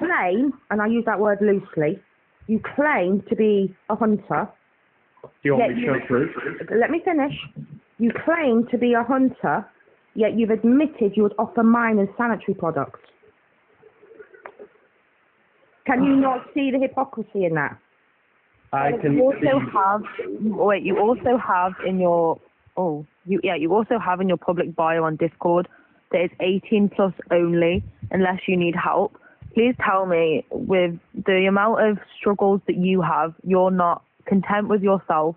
claim, and I use that word loosely, you claim to be a hunter. Do you want me to show proof? Let me finish. You claim to be a hunter, yet you've admitted you would offer minors sanitary products. Can you not see the hypocrisy in that? You also have in your public bio on Discord that it's 18 plus only unless you need help. Please tell me, with the amount of struggles that you have, you're not content with yourself,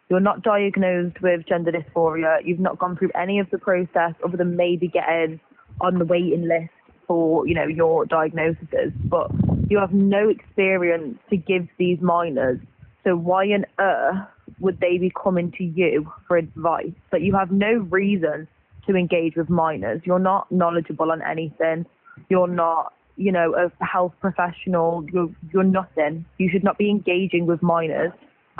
you're not diagnosed with gender dysphoria, you've not gone through any of the process other than maybe getting on the waiting list for, your diagnoses, but you have no experience to give these minors. So why on earth would they be coming to you for advice? But you have no reason to engage with minors. You're not knowledgeable on anything. You're not, a health professional. You're nothing. You should not be engaging with minors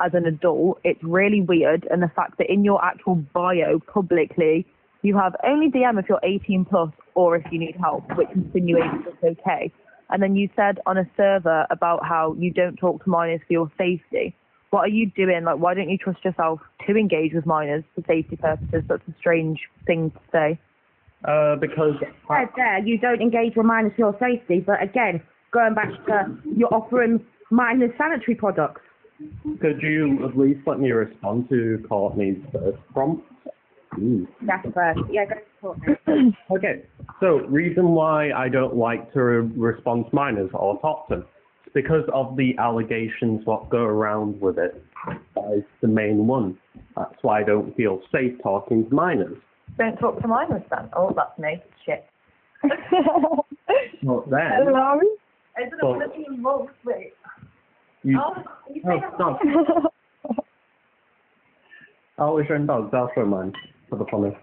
as an adult. It's really weird. And the fact that in your actual bio publicly, you have only DM if you're 18 plus or if you need help, which insinuates it's okay. And then you said on a server about how you don't talk to minors for your safety. What are you doing? Like, why don't you trust yourself to engage with minors for safety purposes? That's a strange thing to say. Because you don't engage with minors for your safety, but again, going back to you're offering minors sanitary products. Could you at least let me respond to Courtney's first prompt? That's first. Yeah, go to Courtney. Okay, so reason why I don't like to respond to minors or talk to them is because of the allegations what go around with it. That is the main one. That's why I don't feel safe talking to minors. Don't talk to minors then. Oh, that's me. Shit. Well, then... Hello? I don't want to be involved, wait. Stop. I'll show dogs. I'll show mine for the funny.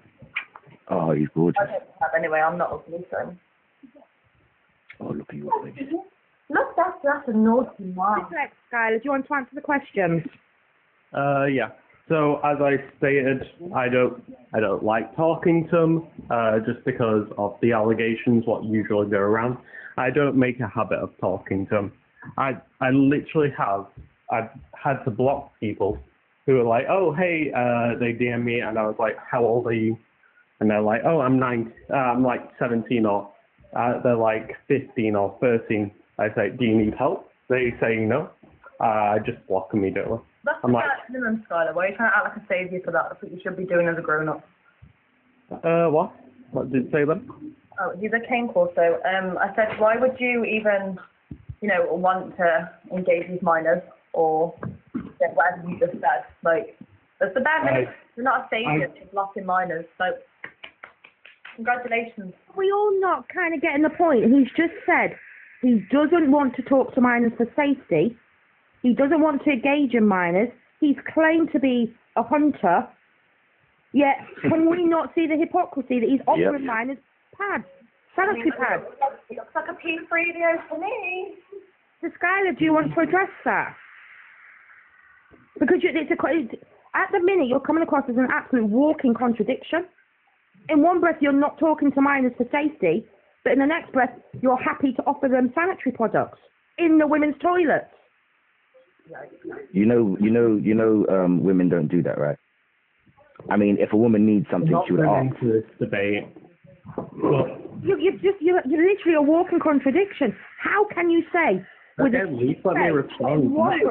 Oh, he's gorgeous. I don't have anyway. I'm not ugly, so. Oh, look at you, ugly. Look, that's a naughty one. Skyler, do you want to answer the questions? Yeah. So as I stated, I don't like talking to them, just because of the allegations what usually go around. I don't make a habit of talking to them. I literally I've had to block people who are like, oh, hey, they DM me, and I was like, how old are you? And they're like, oh, I'm 17, or they're like 15 or 13. I say, do you need help? They say no. I just block immediately. That's the minimum, Skyler. Why are you trying to act like a saviour for that? That's what you should be doing as a grown-up. What? What did you say then? Oh, he's a cane corso. I said, why would you even, want to engage with minors or whatever you just said? Like, that's the bad news. You're not a saviour to blocking minors. So, congratulations. We all not kind of getting the point. He's just said he doesn't want to talk to minors for safety. He doesn't want to engage in minors. He's claimed to be a hunter. Yet, can we not see the hypocrisy that he's offering minors pads, sanitary pads? It looks like a P3 video to me. So, Skyler, do you want to address that? Because at the minute, you're coming across as an absolute walking contradiction. In one breath, you're not talking to minors for safety, but in the next breath, you're happy to offer them sanitary products in the women's toilets. Women don't do that, right? I mean, if a woman needs something, she would ask. Not into this debate. You're literally a walking contradiction. How can you say? At least let me respond. Wait,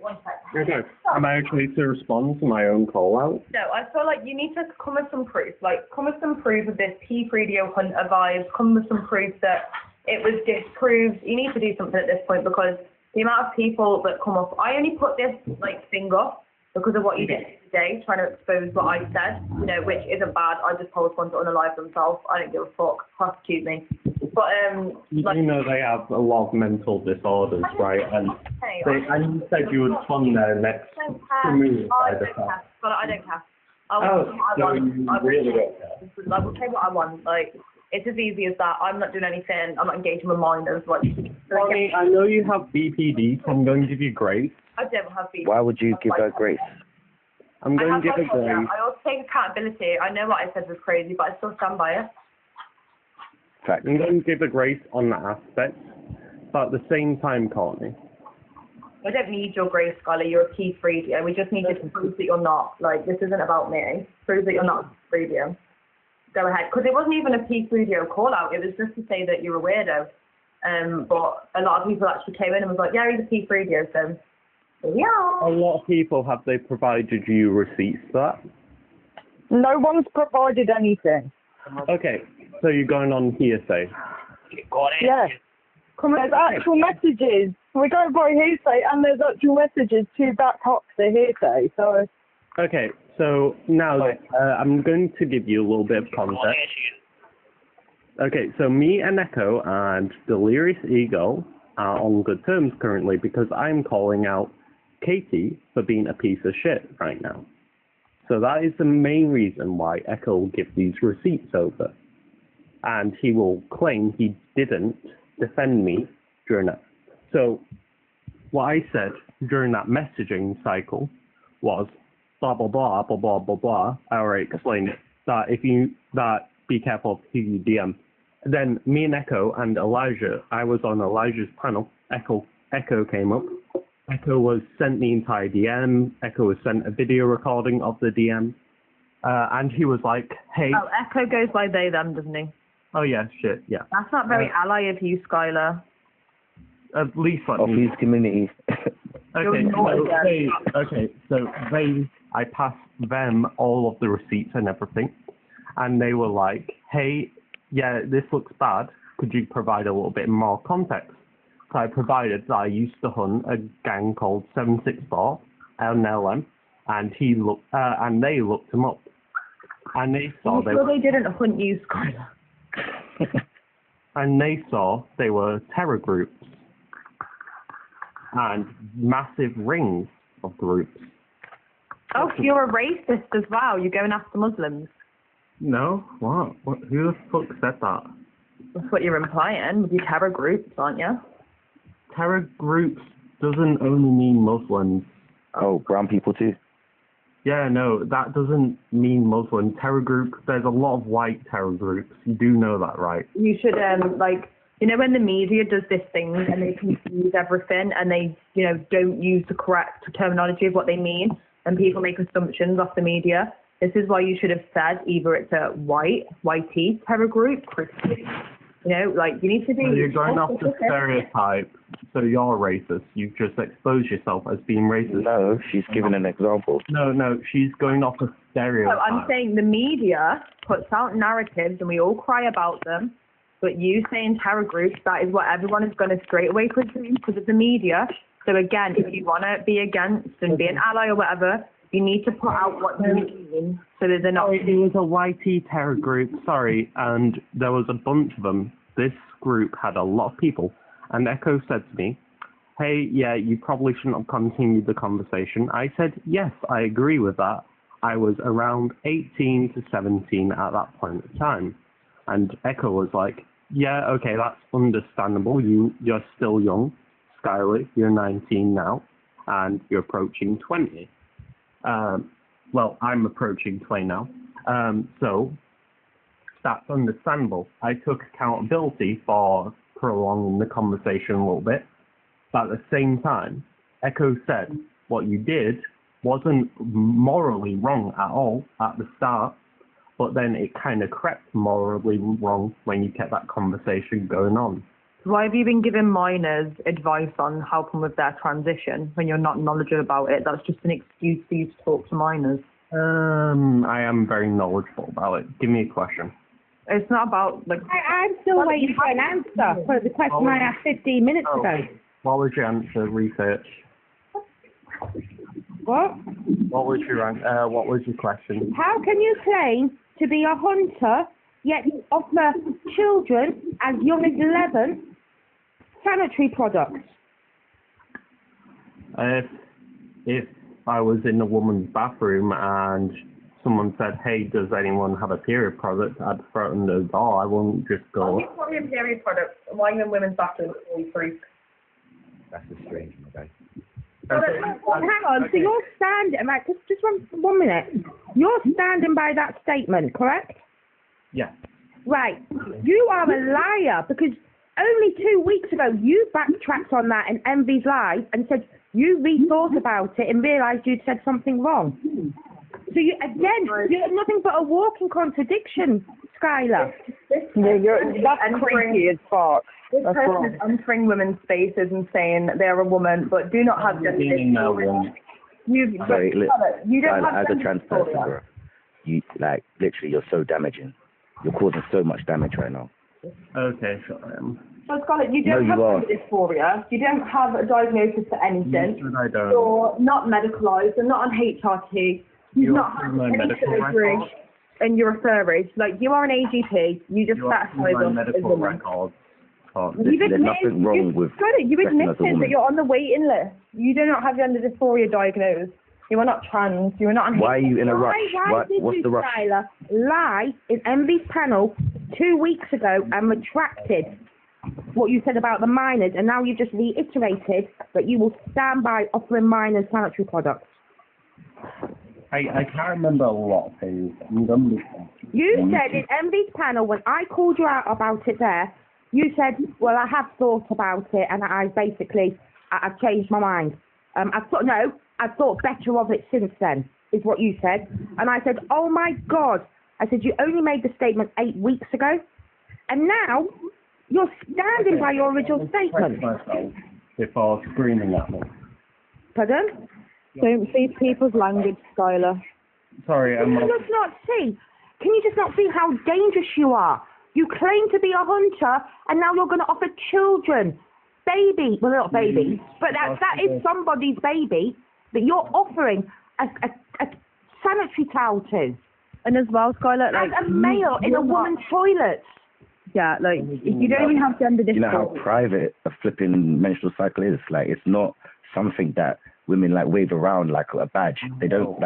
one second. Okay. Am I okay to respond to my own call out? No, I feel like you need to come with some proof. Like, come with some proof of this P3DO hunter vibes. Come with some proof that it was disproved. You need to do something at this point, because the amount of people that come up, I only put this thing up because of what you did today, trying to expose what I said, which isn't bad. I just told someone to unalive themselves. I don't give a fuck. Prosecute me. But they have a lot of mental disorders, right? And you said you would fund their next move. I don't care. I will say what I want. Like, it's as easy as that. I'm not doing anything. I'm not engaging with minors. Bonnie, I know you have BPD, so I'm going to give you grace. I don't have BPD. Why would you give her grace? I'm going to give her grace. I also take accountability. I know what I said was crazy, but I still stand by it. Fact. I'm going to give a grace on that aspect, but at the same time, Courtney, I don't need your grace, Skyler. You're a P3. We just need you to prove that you're not. Like, this isn't about me. Prove that you're not a P3. Go ahead. Because it wasn't even a P3 call out. It was just to say that you're a weirdo. But a lot of people actually came in and was like, yeah, he's a P3, so yeah. a lot of people, have they provided you receipts for that? No one's provided anything. Okay, so you're going on hearsay. Yes. There's actual messages. We're going by hearsay, and there's actual messages to back up the hearsay. So. Okay, so now I'm going to give you a little bit of context. Okay, so me and Echo and Delirious Eagle are on good terms currently because I'm calling out Katie for being a piece of shit right now. So that is the main reason why Echo will give these receipts over. And he will claim he didn't defend me during that. So what I said during that messaging cycle was blah, blah, blah, blah, blah, blah, blah. I already explained it. That be careful of who you DM. Then me and Echo and Elijah, I was on Elijah's panel. Echo came up. Echo was sent the entire DM. Echo was sent a video recording of the DM. And he was like, hey. Oh, Echo goes by they, them, doesn't he? Oh, yeah, shit, yeah. That's not very ally of you, Skyler. At least let Of me. his community. So I passed them all of the receipts and everything. And they were like, hey, yeah, this looks bad. Could you provide a little bit more context? So I provided that I used to hunt a gang called 764 LNLM, and they looked him up, and they saw they didn't hunt you, Skyler. And they saw they were terror groups and massive rings of groups. Oh, so you're a racist as well. You're going after Muslims. No, what? Who the fuck said that? That's what you're implying with your terror groups, aren't you? Terror groups doesn't only mean Muslims. Oh, brown people too? Yeah, no, that doesn't mean Muslim. Terror group, there's a lot of white terror groups. You do know that, right? You should, when the media does this thing and they confuse everything and they, don't use the correct terminology of what they mean and people make assumptions off the media, this is why you should have said either it's a whitey terror group, Christian. You need to be... So you're going off the stereotype, so you're racist. You've just exposed yourself as being racist. No, she's giving an example. No, she's going off a stereotype. So I'm saying the media puts out narratives and we all cry about them, but you saying terror groups, that is what everyone is going to straight away presume because of the media. So again, if you want to be against and be an ally or whatever, you need to put out what you mean so that they're not... It was a YT terror group, sorry, and there was a bunch of them. This group had a lot of people, and Echo said to me, hey, yeah, you probably shouldn't have continued the conversation. I said, yes, I agree with that. I was around 18 to 17 at that point in time. And Echo was like, yeah, okay, that's understandable. You're still young. Skyler, you're 19 now, and you're approaching 20. Well, I'm approaching 20 now. So that's understandable. I took accountability for prolonging the conversation a little bit. But at the same time, Echo said what you did wasn't morally wrong at all at the start, but then it kind of crept morally wrong when you kept that conversation going on. Why have you been giving minors advice on helping with their transition when you're not knowledgeable about it? That's just an excuse for you to talk to minors. I am very knowledgeable about it. Give me a question. It's not about, I'm still waiting for an answer for the question I asked 15 minutes ago. What was your answer? Research. What? What was your question? How can you claim to be a hunter, yet you offer children as young as 11 sanitary products? If I was in a woman's bathroom and someone said, hey, does anyone have a period product, I'd throw the door. I wouldn't just go. Why are you period products? Why are you in women's bathrooms? That's a strange one, guys. Well, hang on, so you're standing, right, just one minute. You're standing by that statement, correct? Yeah. Right, you are a liar because only 2 weeks ago you backtracked on that in Envy's Live and said you rethought about it and realised you'd said something wrong. So you're nothing but a walking contradiction, Skyler. That's creepy as fuck. This person is entering women's spaces and saying they're a woman, but do not have gender dysphoria. You don't have as a trans person, bro, you literally you're so damaging. You're causing so much damage right now. Okay, sure. So Scarlett, you don't have gender dysphoria. You don't have a diagnosis for anything. Yes, I don't. You're not medicalised. You're not on HRT. You've not had any surgery. And you're a furry. Like, you are an AGP. You just satisfy us as a woman. There's nothing wrong with You admitted that you're on the waiting list. You do not have gender dysphoria diagnosed. You are not trans. You are not on Why are you in a rush? What's the rush? Skyler, lie in Envy's panel 2 weeks ago and retracted what you said about the minors, and now you've just reiterated that you will stand by offering minors sanitary products. I can't remember a lot of things. You said in Envy's panel, when I called you out about it there, you said, well, I have thought about it, and I've changed my mind. I've thought better of it since then, is what you said. And I said, oh my God. I said, you only made the statement 8 weeks ago, and now you're standing by your original statement. Before screaming at me. Pardon? Don't feed people's language, Skyler. Sorry, Can you just not see? Can you just not see how dangerous you are? You claim to be a hunter, and now you're going to offer children, baby. Well, not babies, but that is somebody's baby that you're offering a sanitary towel to. And as well, Skyler, as a male in a woman's toilet. Yeah, like, you don't even have gender dysphoria. You know how private a flipping menstrual cycle is? Like, it's not something that women, wave around like a badge. They don't,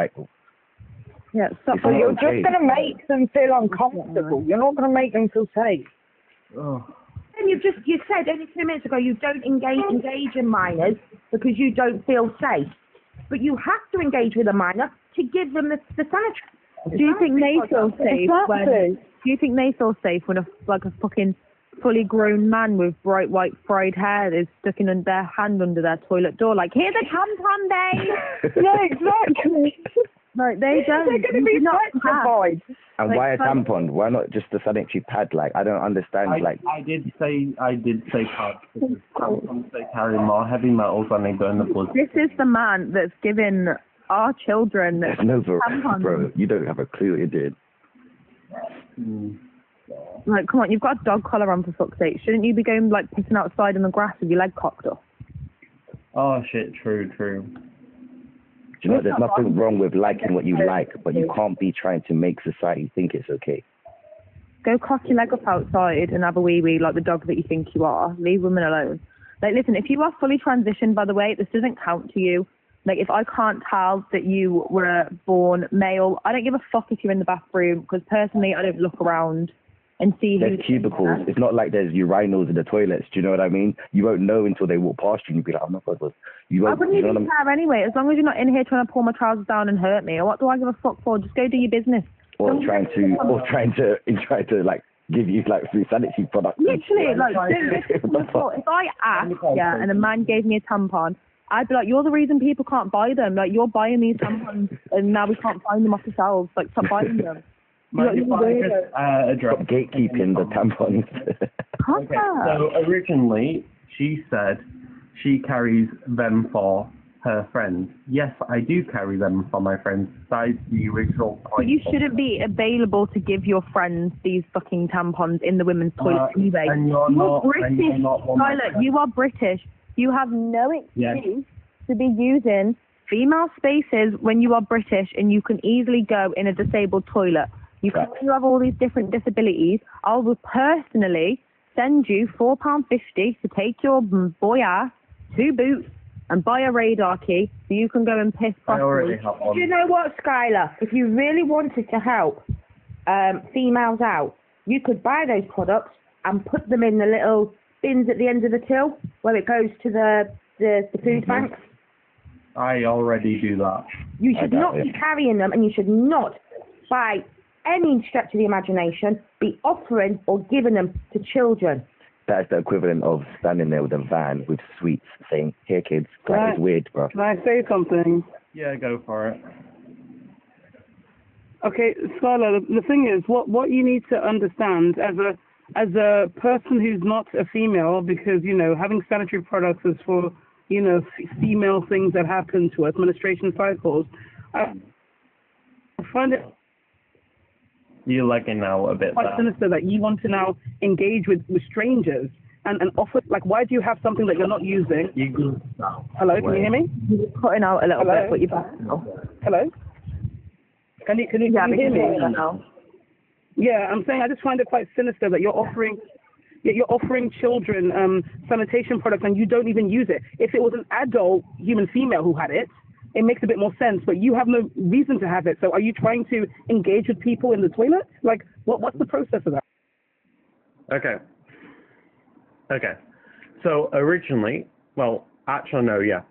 Yeah, so you're just going to make them feel uncomfortable. You're not going to make them feel safe. Oh. And you said only 2 minutes ago you don't engage in minors because you don't feel safe. But you have to engage with a minor to give them the sanitary. Do you think they feel safe when a fucking fully grown man with bright white fried hair is sticking their hand under their toilet door like, here's a tampon, babe? Yeah, exactly. Like, they don't. They're going to be petrified. And why a tampon? Why not just a sanitary pad? I don't understand. I did say pad because tampons, they carry more heavy metals when they burn the blood. This is the man that's given our children tampons. Bro, you don't have a clue what you did. Like, come on, you've got a dog collar on, for fuck's sake. Shouldn't you be going, pissing outside in the grass with your leg cocked up? Oh, shit, true. Do you know, there's nothing wrong with liking what you like, but you can't be trying to make society think it's okay. Go cock your leg up outside and have a wee-wee like the dog that you think you are. Leave women alone. Listen, if you are fully transitioned, by the way, this doesn't count to you. If I can't tell that you were born male, I don't give a fuck if you're in the bathroom, because personally, I don't look around and see there's cubicles. It's not like there's urinals in the toilets. Do you know what I mean? You won't know until they walk past you and you'll be like, oh my God, I wouldn't even care anyway, as long as you're not in here trying to pull my trousers down and hurt me. Or what do I give a fuck for? Just go do your business. Or trying to give you free sanitary products. Literally, if I asked, and a man gave me a tampon, I'd be like, you're the reason people can't buy them. Like, you're buying these tampons and now we can't find them off the shelves. Like, stop buying them. Stop gatekeeping the tampons. Okay, so originally she said she carries them for her friends. Yes, I do carry them for my friends. Besides the original point. But you shouldn't be available to give your friends these fucking tampons in the women's toilet anyway. And you're not British, Skyler, you are British. You have no excuse to be using female spaces when you are British, and you can easily go in a disabled toilet. You have all these different disabilities. I will personally send you £4.50 to take your boy ass to Boots and buy a radar key so you can go and piss properly. Do you know what, Skyler? If you really wanted to help females out, you could buy those products and put them in the little bins at the end of the till where it goes to the food banks. I already do that. You should not be carrying them, and you should not buy any stretch of the imagination, be offering or giving them to children. That's the equivalent of standing there with a van with sweets saying, "Here, kids." Like, it's weird, bro. Can I say something? Yeah, go for it. Okay, Skyler, the thing is, what you need to understand as a person who's not a female, because, you know, having sanitary products is for, you know, female things that happen to us, menstruation cycles. I find it You're lagging out a bit quite there. sinister that you want to now engage with strangers and offer, like, why do you have something that you're not using? You go south. Hello, can you hear me? You're cutting out a little Hello? bit, but you're back now. Hello? Can you Yeah, we hear can hear me? you now. Yeah, I'm saying I just find it quite sinister that you're offering children sanitation products and you don't even use it. If it was an adult human female who had it, it makes a bit more sense, but you have no reason to have it. So are you trying to engage with people in the toilet? Like, what's the process of that? Okay. So originally, well, actually no, yeah.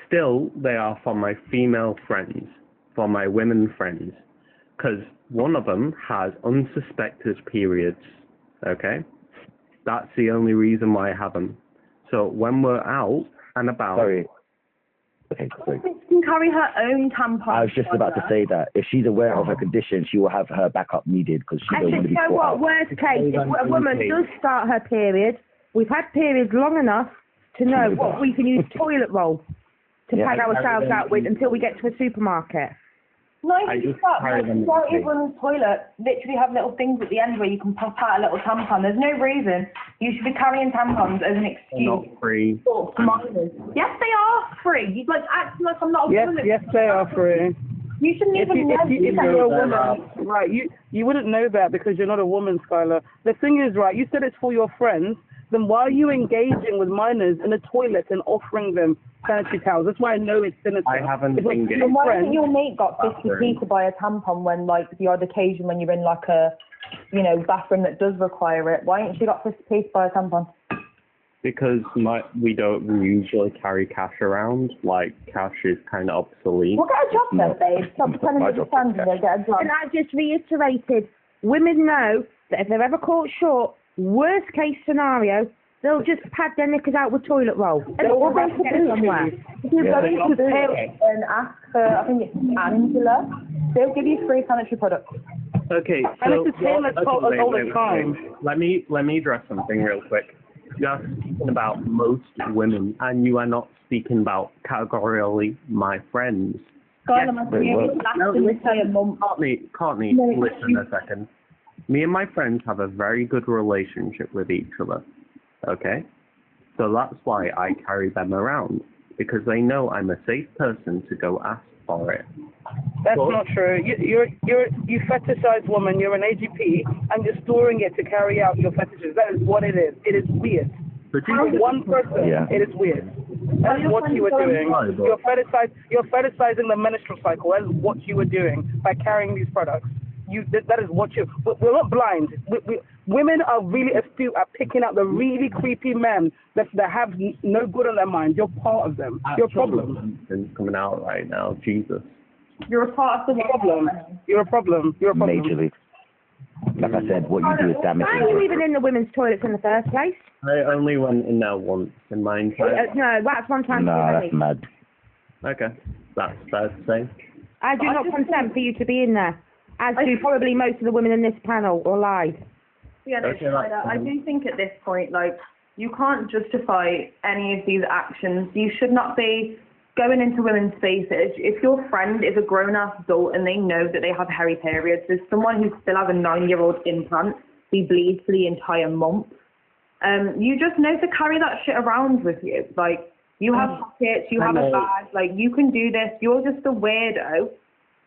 Still, they are for my female friends, for my women friends, because one of them has unsuspected periods, okay? That's the only reason why I have them. So when we're out and about... Sorry. Okay, sorry. She can carry her own tampon. I was just about to say that if she's aware of her condition, she will have her backup needed because she don't want to Actually, be so caught what? out. Worst case, if a woman does start her period, we've had periods long enough to know what we can use toilet roll to pad ourselves out with until we get to a supermarket. No, I you just start, carry like, them in majority of the women's toilet literally have little things at the end where you can pop out a little tampon. There's no reason you should be carrying tampons as an They're excuse. not free. For minors. Yes, they are free. You'd like acting like I'm not a woman. Yes, they are free. You shouldn't If even know. you're a woman, right, you wouldn't know that because you're not a woman, Skylar. The thing is, right, you said it's for your friends, then why are you engaging with minors in the toilet and offering them sanitary towels? That's why I know it's sinister. I haven't It's like engaged. your Why friends. hasn't your mate got 50p to buy a tampon when, like, the odd occasion when you're in, like, a, you know, bathroom that does require it? Why ain't she got 50p to buy a tampon? Because we don't usually carry cash around. Like, cash is kind of obsolete. We'll get a job then, babe. Stop pretending My to be job is standing there, get a job. And I just reiterated, women know that if they're ever caught short, worst case scenario, they'll just pad their knickers out with toilet roll. And They'll we'll go get to somewhere. If you go into the and ask for, I think it's Angela, they'll give you free sanitary products. Okay, And so it's the same as all the time. Let me address something real quick. You are speaking about most women, and you are not speaking about categorically my friends. Skylar, Yes, my very well. period lasts in the entire month. Courtney, listen a second. Me and my friends have a very good relationship with each other, okay? So that's why I carry them around, because they know I'm a safe person to go ask for it. That's not true. You fetishize woman. You're an AGP, and you're storing it to carry out your fetishes. That is what it is. It is weird. But For one person, Yeah. it is weird. That is what you were doing. You're fetishizing the menstrual cycle. That is what you were doing by carrying these products. That is what you. We're not blind. Women are really astute at picking out the really creepy men that have no good on their mind. You're part of them. You're a problem. Something's coming out right now, Jesus. You're a part of the Problem. You're a problem. You're a problem. Majorly. Like I said, what you do is Why are you damaging. even in the women's toilets in the first place? I only went in there once in my entire... No, that's one time Nah, too that's many. mad. Okay, that's fair to say. I do not consent for you to be in there, as do probably most of the women in this panel, or live. Yeah, no, Okay, that's I fine. do think at this point, like, you can't justify any of these actions. You should not be going into women's spaces. If your friend is a grown-ass adult and they know that they have hairy periods, there's someone who still has a 9-year-old implant, he bleeds for the entire month. You just know to carry that shit around with you. Like, you have pockets, you have a bag, like, you can do this. You're just a weirdo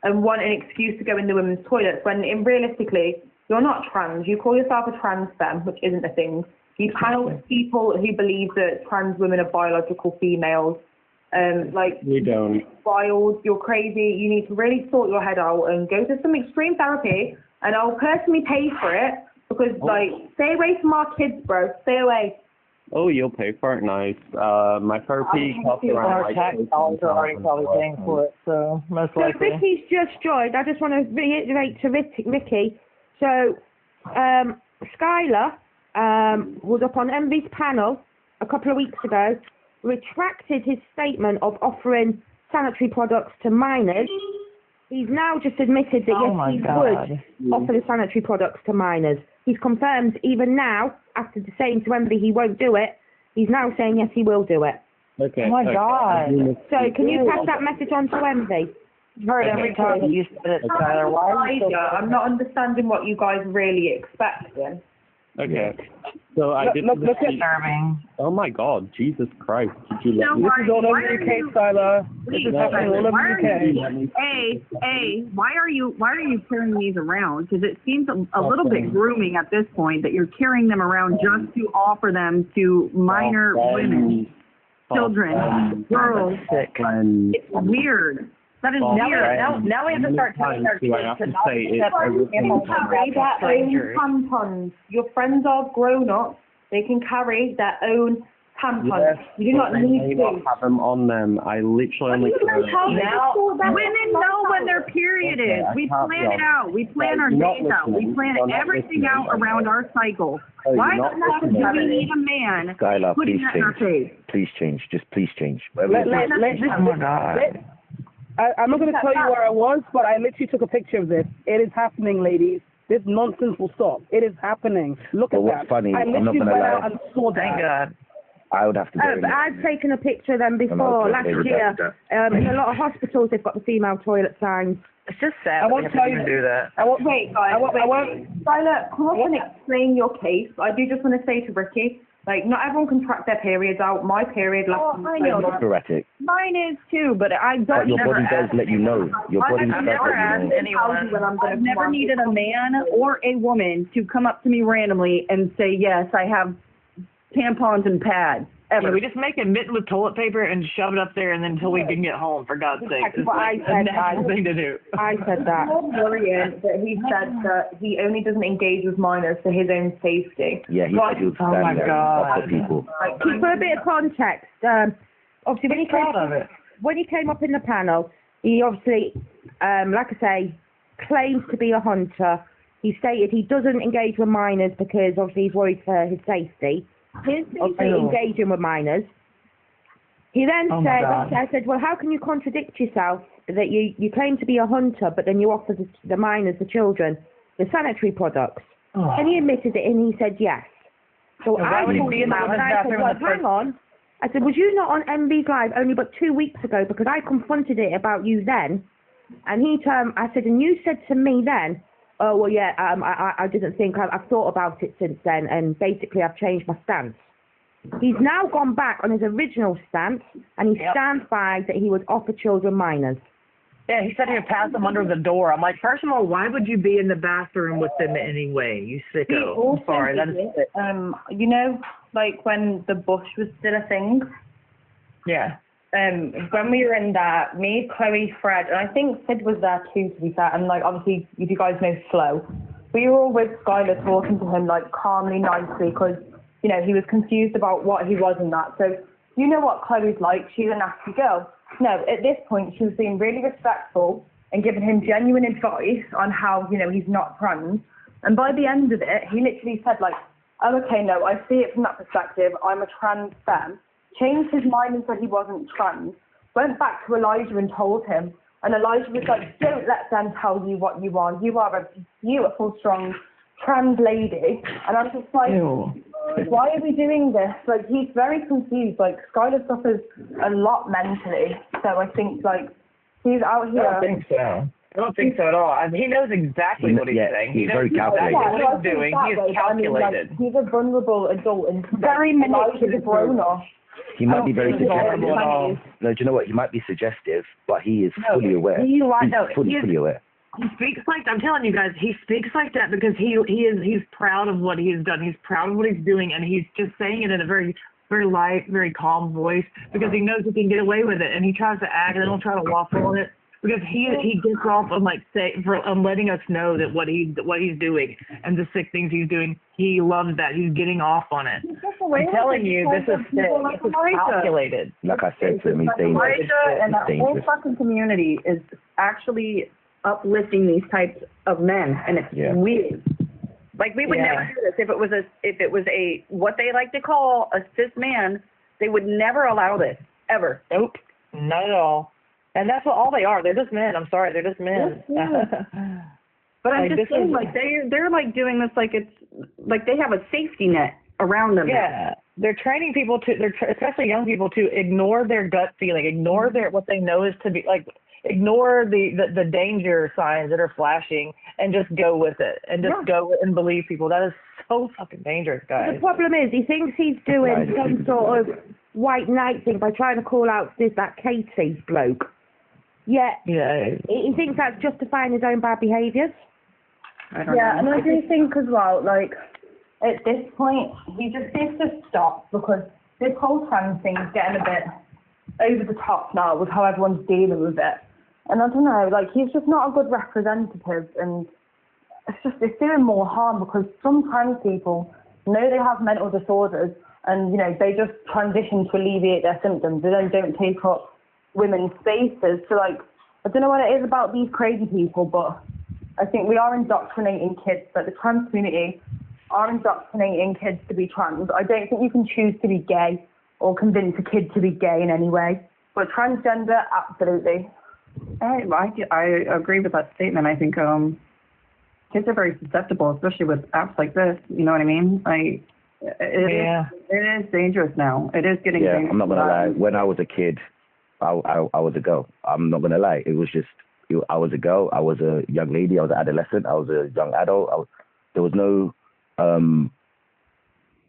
and want an excuse to go in the women's toilets when realistically, you're not trans. You call yourself a trans femme, which isn't a thing. You panel with people who believe that trans women are biological females. Like, You don't. wild, you're crazy. You need to really sort your head out and go to some extreme therapy. And I'll personally pay for it because, like, stay away from our kids, bro. Stay away. Oh, you'll pay for it, nice. My therapy costs around like $8 are already probably paying for it, so most So likely. Ricky's just joined. I just want to reiterate to Ricky. So, Skyler was up on Envy's panel a couple of weeks ago, retracted his statement of offering sanitary products to minors. He's now just admitted that yes, he would offer the sanitary products to minors. He's confirmed even now, after saying to Envy he won't do it, he's now saying yes, he will do it. Okay. Oh my God. So can you pass that message on to Envy? I've heard every time you said it, Skyler. Why are you so I'm not understanding what you guys really expect then. Okay. So I did. Look at disturbing? Oh my God, Jesus Christ! Did you let me? this is all over the UK, Skyler. This is happening all over the UK. Why are you carrying these around? Because it seems a little bit grooming at this point that you're carrying them around just to offer them to minor women, children, girls. It's weird. That is weird. Now we have to start telling our kids to not accept Carry their own tampons. Your friends are grown up. They can carry their own tampons. Yes, You do not need I to. have them on them. I literally only. Women know when their period is. We plan it out. We plan our days out. We plan everything out around our cycle. Why the fuck do we need a man Skylar, putting please that in our change. face? Please change. Just please change. Oh my God. I'm not going to tell you where I was, but I literally took a picture of this. It is happening, ladies. This nonsense will stop. It is happening. Look at what's that. funny, I I'm not literally gonna went lie. out and saw that. Thank God. I would have to go in. I've taken a picture of them before, last year. In a lot of hospitals, they've got the female toilet signs. It's just sad I that we won't have to tell you. even do that. Wait, guys. Skyler, come up and explain your case. I do just want to say to Ricky, like, not everyone can track their periods out. My period lasts. I know. Sporadic. Mine is too, but I don't. But your body does let you know. Your body I've does never let asked you know. anyone. I've never needed a man or a woman to come up to me randomly and say, yes, I have tampons and pads. Ever. Yeah, we just make a mitten with toilet paper and shove it up there, and then until we can get home, for God's sake. It's like a natural thing to do. I said that. Worrying that he said that he only doesn't engage with minors for his own safety. Yeah, he said he would stand there and for people. For a bit of context, obviously when he came up in the panel, he obviously, like I say, claims to be a hunter. He stated he doesn't engage with minors because obviously he's worried for his safety. His engaging with minors. He then said, I said, well, how can you contradict yourself that you claim to be a hunter, but then you offer the minors, the children, the sanitary products? And he admitted it, and he said yes. So I called him out, and I said, well, hang on. I said, was you not on MB's Live only but 2 weeks ago? Because I confronted it about you then. And I said, and you said to me then, oh, well, yeah, I didn't think, I've thought about it since then, and basically I've changed my stance. He's now gone back on his original stance, and he stands by that he would offer children minors. Yeah, he said he would pass them under the door. I'm like, first of all, why would you be in the bathroom with them anyway, you sicko? I'm sorry. You know, like when the bush was still a thing? Yeah. When we were in that, me, Chloe, Fred, and I think Sid was there too, to be fair, and like obviously, if you guys know Flo, we were all with Skyler talking to him like calmly, nicely, because, you know, he was confused about what he was and that. So, you know what Chloe's like, she's a nasty girl. No, at this point, she was being really respectful and giving him genuine advice on how, you know, he's not trans. And by the end of it, he literally said like, oh, okay, no, I see it from that perspective, I'm a trans femme. Changed his mind and said he wasn't trans, went back to Elijah and told him, and Elijah was like, don't let them tell you what you are. You are a beautiful, strong, trans lady. And I'm just like, why are we doing this? Like, he's very confused. Like, Skyler suffers a lot mentally. So I think, like, he's out here. I don't think so. I don't think so at all. I mean, he knows exactly what he's saying. He's very exactly calculated. what he's doing. He is calculated. He's a vulnerable adult and very manipulative grown-up. He might be very suggestive. No, do you know what? He might be suggestive, but he is fully aware. He's fully aware. He speaks like, I'm telling you guys, he speaks like that because he's proud of what he has done. He's proud of what he's doing, and he's just saying it in a very, very light, very calm voice because he knows he can get away with it, and he tries to act, and he'll try to waffle on it. because he gets off on on letting us know that what he's doing and the sick things he's doing. He loves that. He's getting off on it. I'm telling you, this is sick. This is calculated. Like I said to him, he's dangerous. And that whole fucking community is actually uplifting these types of men, and it's weird. Like, we would never do this if it was a what they like to call a cis man. They would never allow this ever. Nope, not at all. And that's what all they are. They're just men. I'm sorry, they're just men. But I'm just saying, like, they're like doing this like it's like they have a safety net around them. Yeah, they're training people especially young people, to ignore their gut feeling, ignore what they know is to be like. Ignore the danger signs that are flashing and just go with it and just go and believe people. That is so fucking dangerous, guys. The problem is he thinks he's doing some sort of white knight thing by trying to call out that Katie bloke. He thinks that's justifying his own bad behaviours. And I do think as well, like, at this point, he just needs to stop, because this whole trans thing is getting a bit over the top now with how everyone's dealing with it. And I don't know, like, he's just not a good representative, and it's doing more harm, because some trans people know they have mental disorders, and, you know, they just transition to alleviate their symptoms. They then don't take up women's spaces. So, like, I don't know what it is about these crazy people, but I think we are indoctrinating kids, like the trans community are indoctrinating kids to be trans. I don't think you can choose to be gay or convince a kid to be gay in any way. But transgender, absolutely. I agree with that statement. I think kids are very susceptible, especially with apps like this. You know what I mean? It is dangerous now. It is getting dangerous. I'm not going to lie. When I was a kid, I was a girl. I'm not going to lie. It was just, I was a girl. I was a young lady. I was an adolescent. I was a young adult. There was no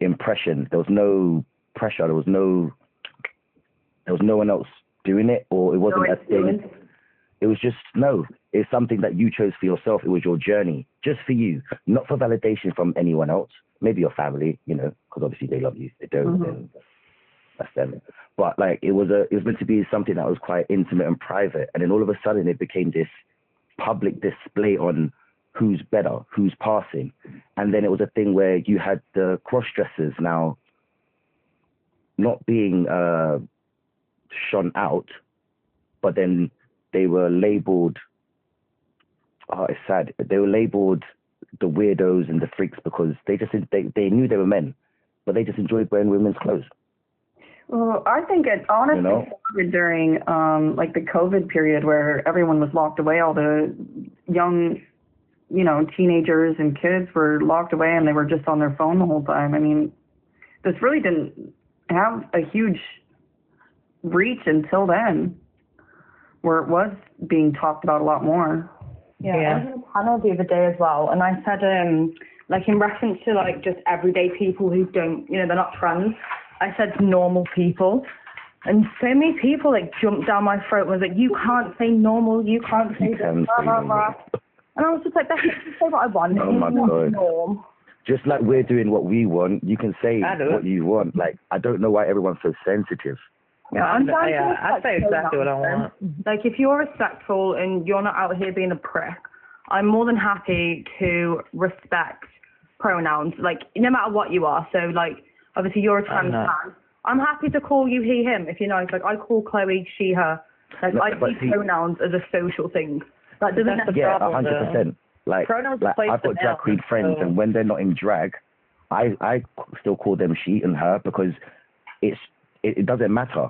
impression. There was no pressure. There was no one else doing it, or it wasn't a thing. It was just, it's something that you chose for yourself. It was your journey, just for you, not for validation from anyone else. Maybe your family, you know, because obviously they love you. They don't, then that's them. But like, it was meant to be something that was quite intimate and private. And then all of a sudden it became this public display on who's better, who's passing. And then it was a thing where you had the cross-dressers now not being shone out, but then they were labeled, it's sad, they were labeled the weirdos and the freaks, because they knew they were men, but they just enjoyed wearing women's clothes. Well, I think it honestly started during like the COVID period, where everyone was locked away. All the young, you know, teenagers and kids were locked away, and they were just on their phone the whole time. I mean, this really didn't have a huge reach until then, where it was being talked about a lot more. I was on a panel the other day as well, and I said, like, in reference to, like, just everyday people who don't, you know, they're not trans, I said normal people. And so many people, like, jumped down my throat and was like, you can't say normal, you can't say this, blah, blah, blah. And I was just like, that's just say what I want. Oh, my God. Norm. Just like we're doing what we want, you can say what you want. Like, I don't know why everyone's so sensitive. I'd say exactly what I want. Like, if you're respectful and you're not out here being a prick, I'm more than happy to respect pronouns, like, no matter what you are. So, like, obviously you're a trans man. I'm happy to call you he, him, if you know. Like, I call Chloe she, her. Like, I see pronouns as a social thing. That doesn't necessarily... 100%. Like, I've got drag queen friends, and when they're not in drag, I still call them she and her, because it doesn't matter.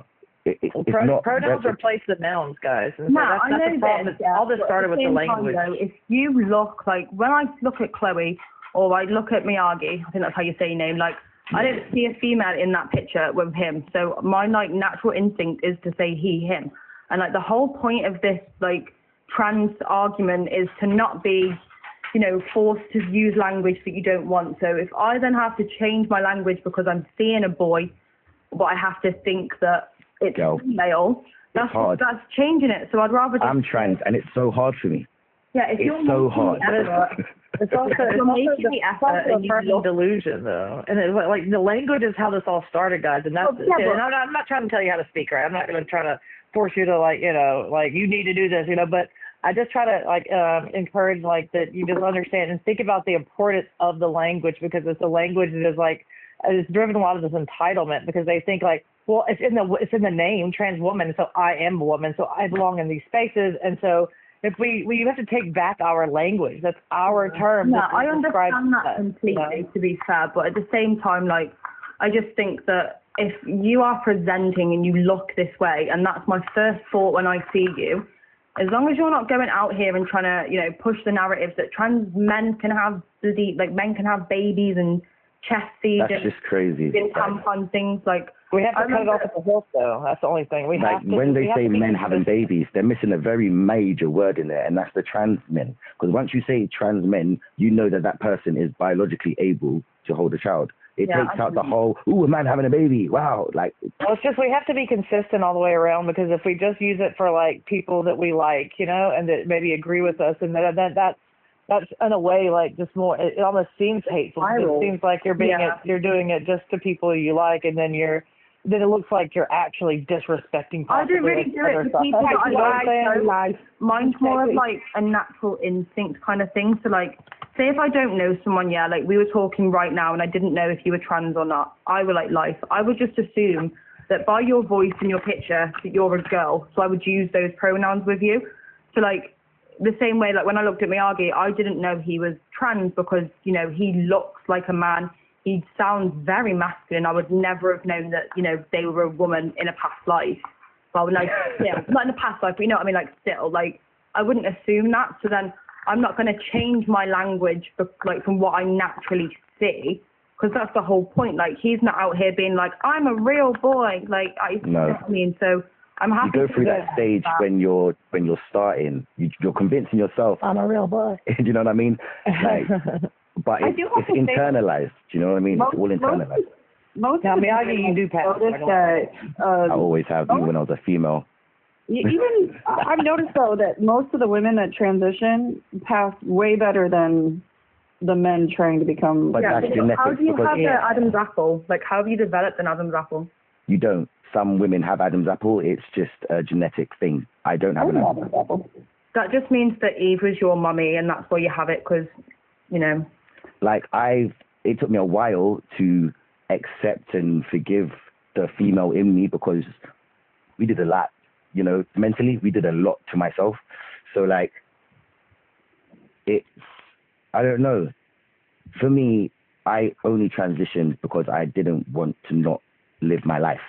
Pronouns replace the nouns, guys. And no, that's I know the problem. All this started with the language. Time, though, if you look, like, when I look at Chloe, or I look at Miyagi, I think that's how you say your name, like, I don't see a female in that picture with him. So my, like, natural instinct is to say he, him. And, like, the whole point of this, like, trans argument is to not be, you know, forced to use language that you don't want. So if I then have to change my language because I'm seeing a boy, but I have to think that it's male, that's changing it. So I'd rather just... I'm trans, and it's so hard for me. Yeah, if it's so hard. It's also the effort and you delusion, though. And it's like the language is how this all started, guys. And that's and I'm not trying to tell you how to speak, right? I'm not going to try to force you to like, like you need to do this, but I just try to like encourage like that you just understand and think about the importance of the language, because it's a language that is like, it's driven a lot of this entitlement, because they think like, well, it's in the name, trans woman, so I am a woman, so I belong in these spaces. And so if we have to take back our language, that's our term. Yeah, I understand that completely, to be fair, but at the same time, like, I just think that if you are presenting and you look this way, and that's my first thought when I see you, as long as you're not going out here and trying to, push the narrative that trans men can have men can have babies and chest feed That's and just crazy. tampon things, like, we have to cut it off at the hip, though. That's the only thing. We have to. When they say men having babies, they're missing a very major word in there, and that's the trans men. Because once you say trans men, you know that person is biologically able to hold a child. It takes out the whole, ooh, a man having a baby, wow. Like, well, it's just we have to be consistent all the way around, because if we just use it for like people that we like, and that maybe agree with us, and that's in a way like just more. It almost seems hateful. It seems like you're doing it just to people you like, and then it looks like you're actually disrespecting. I don't really do it to people that I like. Mine's more of like a natural instinct kind of thing. So like, say if I don't know someone, like we were talking right now and I didn't know if you were trans or not, I would like life. I would just assume that by your voice and your picture that you're a girl. So I would use those pronouns with you. So like the same way, like when I looked at Miyagi, I didn't know he was trans because, he looks like a man. He sounds very masculine. I would never have known that, they were a woman in a past life. Well, like, not in a past life, but you know what I mean? Like, still, like, I wouldn't assume that. So then I'm not going to change my language, from what I naturally see, because that's the whole point. Like, he's not out here being like, I'm a real boy. Like, you know what I mean? So I'm happy. You go through that stage when you're starting. You're convincing yourself, I'm a real boy. You know what I mean? Like, but it's internalized. Do you know what I mean? It's all internalized. Miyagi, you do pass. I always have, even when I was a female. Even I've noticed though that most of the women that transition pass way better than the men trying to become. But that's genetics. How do you have the Adam's apple? Like, how have you developed an Adam's apple? You don't. Some women have Adam's apple. It's just a genetic thing. I don't have an Adam's apple. That just means that Eve was your mummy, and that's why you have it, because, Like, it took me a while to accept and forgive the female in me, because we did a lot, mentally, we did a lot to myself. So, like, I don't know. For me, I only transitioned because I didn't want to not live my life.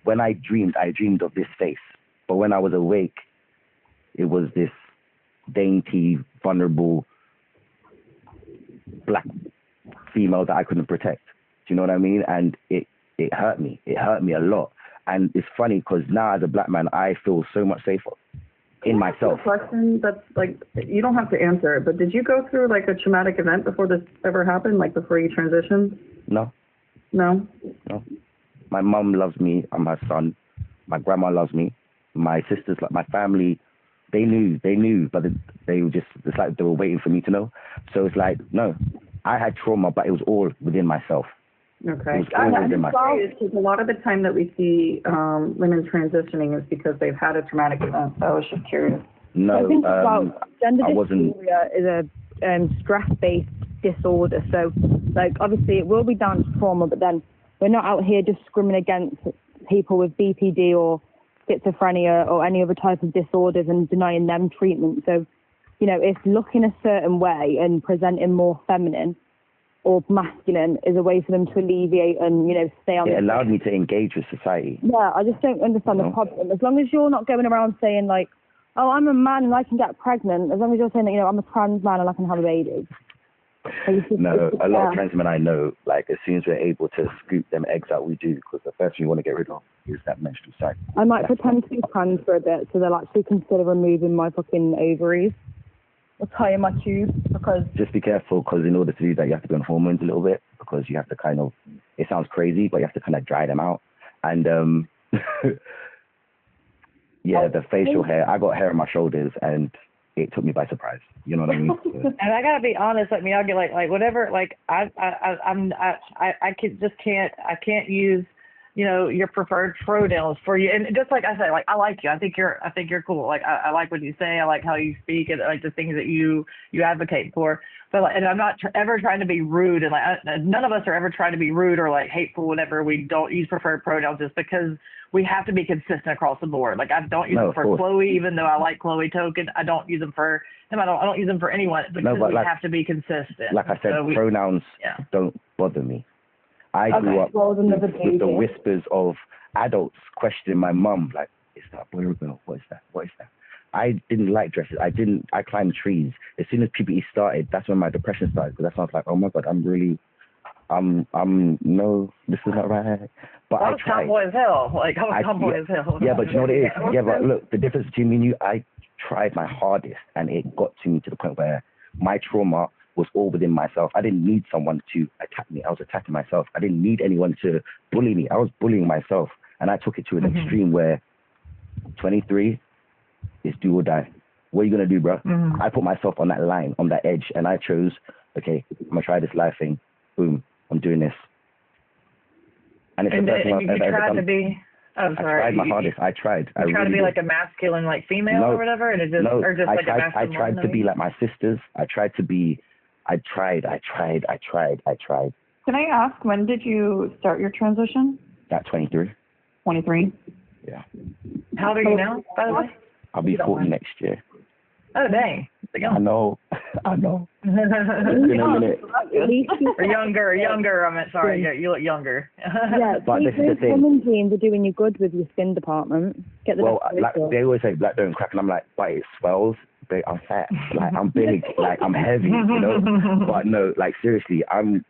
When I dreamed of this face. But when I was awake, it was this dainty, vulnerable, black female that I couldn't protect. Do you know what I mean? And it hurt me. It hurt me a lot. And it's funny because now as a black man, I feel so much safer in myself. Question that's like, you don't have to answer it, but did you go through like a traumatic event before this ever happened, like before you transitioned? No. My mom loves me. I'm her son. My grandma loves me. My sisters, like my family, they knew, but they were just, it's like they were waiting for me to know. So it's like, no, I had trauma, but it was all within myself. Okay. Because a lot of the time that we see women transitioning is because they've had a traumatic event. So I was just curious. No, I think gender I wasn't. dysphoria is a stress-based disorder. So, like, obviously, it will be down to trauma, but then we're not out here discriminating against people with BPD or schizophrenia or any other type of disorders and denying them treatment. So, if looking a certain way and presenting more feminine or masculine is a way for them to alleviate and, stay on. It allowed me to engage with society. Yeah, I just don't understand the problem. As long as you're not going around saying like, oh, I'm a man and I can get pregnant, as long as you're saying that, I'm a trans man and I can have a baby. No, a lot of trans men I know, like, as soon as we're able to scoop them eggs out, we do, because the first thing you want to get rid of is that menstrual cycle. I might pretend to be trans for a bit, so they'll actually consider removing my fucking ovaries. Or tie in my tube, because... Just be careful, because in order to do that, you have to be on hormones a little bit, because you have to kind of... It sounds crazy, but you have to kind of dry them out. And, the facial hair, I got hair on my shoulders, and it took me by surprise. You know what I mean? And I gotta be honest, like Miyagi, like whatever, like I can't use your preferred pronouns for you. And just like I said, like, I like you. I think you're cool. Like, I like what you say. I like how you speak and like the things that you advocate for. But like, and I'm not ever trying to be rude. And like, none of us are ever trying to be rude or like hateful whenever we don't use preferred pronouns, just because we have to be consistent across the board. Like, I don't use them for Chloe, even though I like Chloe Token. I don't use them for him. I don't use them for anyone, because we have to be consistent. Like I said, pronouns don't bother me. I grew up with the whispers of adults questioning my mum, like, is that a boy or a girl? What is that? What is that? I didn't like dresses. I climbed trees. As soon as puberty started, that's when my depression started, because that's when I was like, oh my God, no, this is not right. But I was tomboy as hell. Like, I was tomboy as hell. Yeah, but you know what it is? Yeah, but look, the difference between me and you, I tried my hardest, and it got to me to the point where my trauma was all within myself. I didn't need someone to attack me. I was attacking myself. I didn't need anyone to bully me. I was bullying myself. And I took it to an extreme where 23 is do or die. What are you going to do, bro? I put myself on that line, on that edge, and I chose, okay, I'm going to try this life thing. Boom, I'm doing this. And it's the first thing I've ever done. I tried my hardest. I tried. You tried to be like a masculine, like female or whatever, and it just, or just like a masculine. I tried to be like my sisters. I tried. Can I ask, when did you start your transition? At 23. 23? Yeah. How old are you now, by the way? I'll be 40 next year. Oh, dang. I know. It's been a minute. Or younger, I meant, sorry. Yeah, you look younger. Yeah, but this is the thing. Women jeans are doing you good with your skin department. Get the like, they always say black don't crack, and I'm like, but it swells. I'm fat. Like, I'm big. Like, I'm heavy, But no, like, seriously, I'm